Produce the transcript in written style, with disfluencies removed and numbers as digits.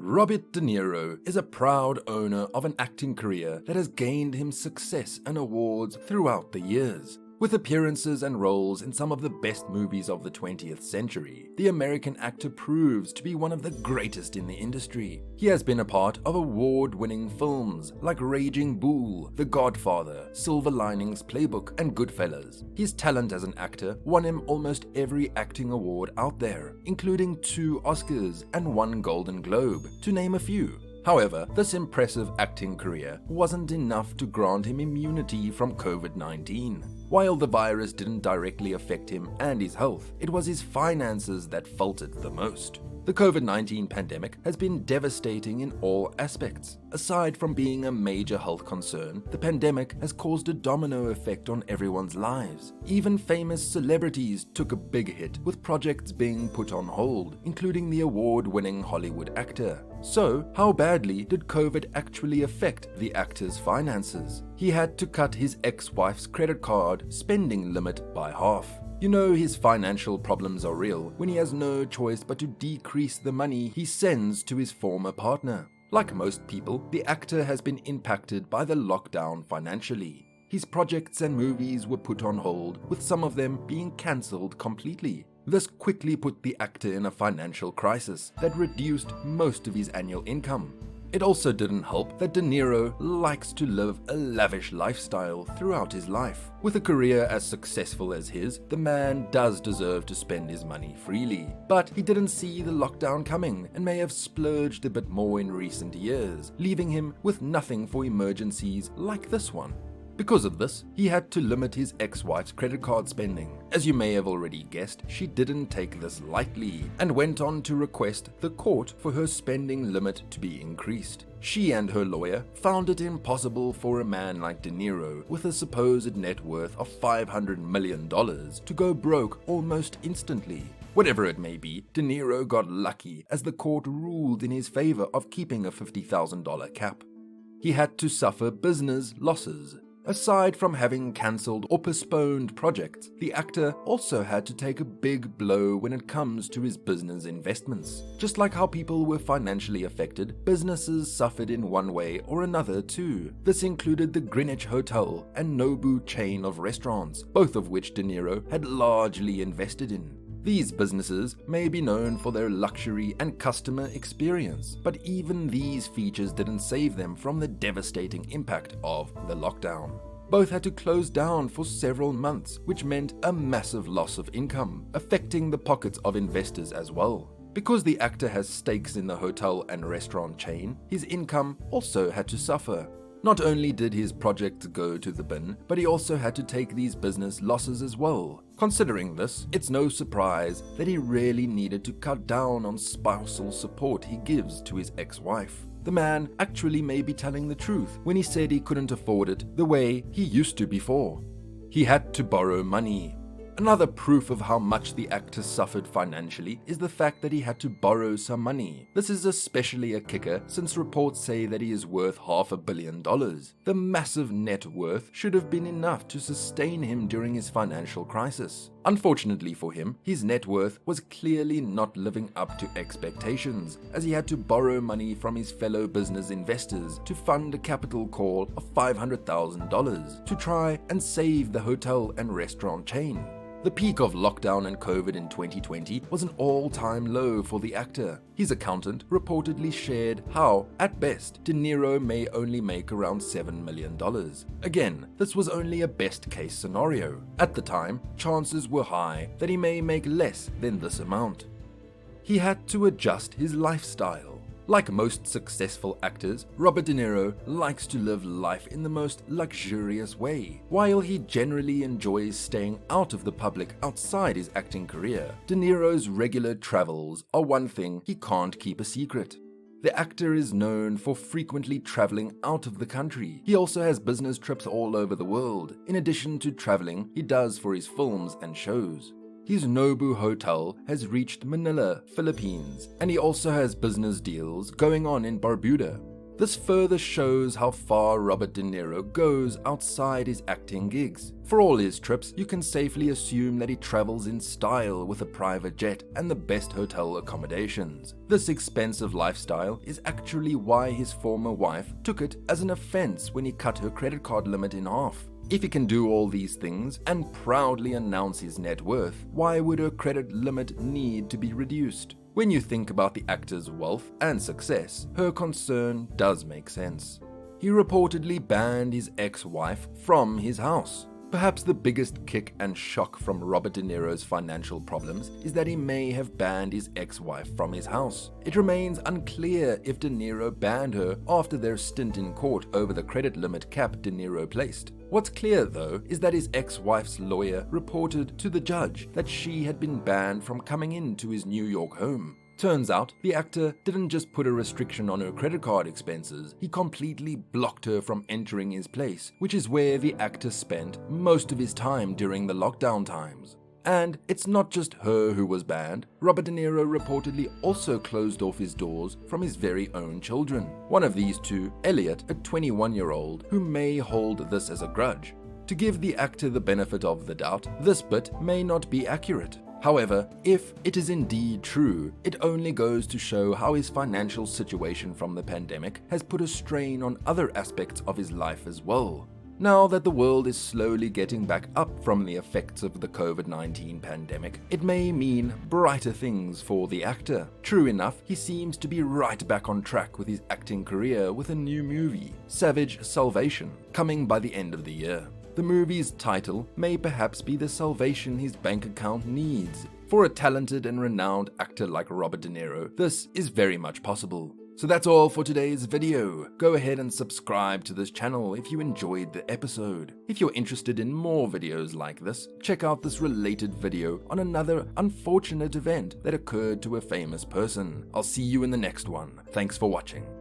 Robert De Niro is a proud owner of an acting career that has gained him success and awards throughout the years. With appearances and roles in some of the best movies of the 20th century, the American actor proves to be one of the greatest in the industry. He has been a part of award-winning films like Raging Bull, The Godfather, Silver Linings Playbook, and Goodfellas. His talent as an actor won him almost every acting award out there, including 2 Oscars and 1 Golden Globe, to name a few. However, this impressive acting career wasn't enough to grant him immunity from COVID-19. While the virus didn't directly affect him and his health, it was his finances that faltered the most. The COVID-19 pandemic has been devastating in all aspects. Aside from being a major health concern, the pandemic has caused a domino effect on everyone's lives. Even famous celebrities took a big hit, with projects being put on hold, including the award-winning Hollywood actor. So, how badly did COVID actually affect the actor's finances? He had to cut his ex-wife's credit card spending limit by half. You know his financial problems are real when he has no choice but to decrease the money he sends to his former partner. Like most people, the actor has been impacted by the lockdown financially. His projects and movies were put on hold, with some of them being cancelled completely. This quickly put the actor in a financial crisis that reduced most of his annual income. It also didn't help that De Niro likes to live a lavish lifestyle throughout his life. With a career as successful as his, the man does deserve to spend his money freely. But he didn't see the lockdown coming and may have splurged a bit more in recent years, leaving him with nothing for emergencies like this one. Because of this, he had to limit his ex-wife's credit card spending. As you may have already guessed, she didn't take this lightly and went on to request the court for her spending limit to be increased. She and her lawyer found it impossible for a man like De Niro, with a supposed net worth of $500 million, to go broke almost instantly. Whatever it may be, De Niro got lucky as the court ruled in his favor of keeping a $50,000 cap. He had to suffer business losses. Aside from having cancelled or postponed projects, the actor also had to take a big blow when it comes to his business investments. Just like how people were financially affected, businesses suffered in one way or another too. This included the Greenwich Hotel and Nobu chain of restaurants, both of which De Niro had largely invested in. These businesses may be known for their luxury and customer experience, but even these features didn't save them from the devastating impact of the lockdown. Both had to close down for several months, which meant a massive loss of income, affecting the pockets of investors as well. Because the actor has stakes in the hotel and restaurant chain, his income also had to suffer. Not only did his projects go to the bin, but he also had to take these business losses as well. Considering this, it's no surprise that he really needed to cut down on spousal support he gives to his ex-wife. The man actually may be telling the truth when he said he couldn't afford it the way he used to before. He had to borrow money. Another proof of how much the actor suffered financially is the fact that he had to borrow some money. This is especially a kicker since reports say that he is worth $500 million. The massive net worth should have been enough to sustain him during his financial crisis. Unfortunately for him, his net worth was clearly not living up to expectations, as he had to borrow money from his fellow business investors to fund a capital call of $500,000 to try and save the hotel and restaurant chain. The peak of lockdown and COVID in 2020 was an all-time low for the actor. His accountant reportedly shared how, at best, De Niro may only make around $7 million. Again, this was only a best-case scenario. At the time, chances were high that he may make less than this amount. He had to adjust his lifestyle. Like most successful actors, Robert De Niro likes to live life in the most luxurious way. While he generally enjoys staying out of the public outside his acting career, De Niro's regular travels are one thing he can't keep a secret. The actor is known for frequently traveling out of the country. He also has business trips all over the world, in addition to traveling he does for his films and shows. His Nobu Hotel has reached Manila, Philippines, and he also has business deals going on in Barbuda. This further shows how far Robert De Niro goes outside his acting gigs. For all his trips, you can safely assume that he travels in style with a private jet and the best hotel accommodations. This expensive lifestyle is actually why his former wife took it as an offense when he cut her credit card limit in half. If he can do all these things and proudly announce his net worth, why would her credit limit need to be reduced? When you think about the actor's wealth and success, her concern does make sense. He reportedly banned his ex-wife from his house. Perhaps the biggest kick and shock from Robert De Niro's financial problems is that he may have banned his ex-wife from his house. It remains unclear if De Niro banned her after their stint in court over the credit limit cap De Niro placed. What's clear, though, is that his ex-wife's lawyer reported to the judge that she had been banned from coming into his New York home. Turns out, the actor didn't just put a restriction on her credit card expenses, he completely blocked her from entering his place, which is where the actor spent most of his time during the lockdown times. And it's not just her who was banned. Robert De Niro reportedly also closed off his doors from his very own children. One of these two, Elliot, a 21-year-old, who may hold this as a grudge. To give the actor the benefit of the doubt, this bit may not be accurate. However, if it is indeed true, it only goes to show how his financial situation from the pandemic has put a strain on other aspects of his life as well. Now that the world is slowly getting back up from the effects of the COVID-19 pandemic, it may mean brighter things for the actor. True enough, he seems to be right back on track with his acting career with a new movie, Savage Salvation, coming by the end of the year. The movie's title may perhaps be the salvation his bank account needs. For a talented and renowned actor like Robert De Niro, this is very much possible. So that's all for today's video. Go ahead and subscribe to this channel if you enjoyed the episode. If you're interested in more videos like this, check out this related video on another unfortunate event that occurred to a famous person. I'll see you in the next one. Thanks for watching.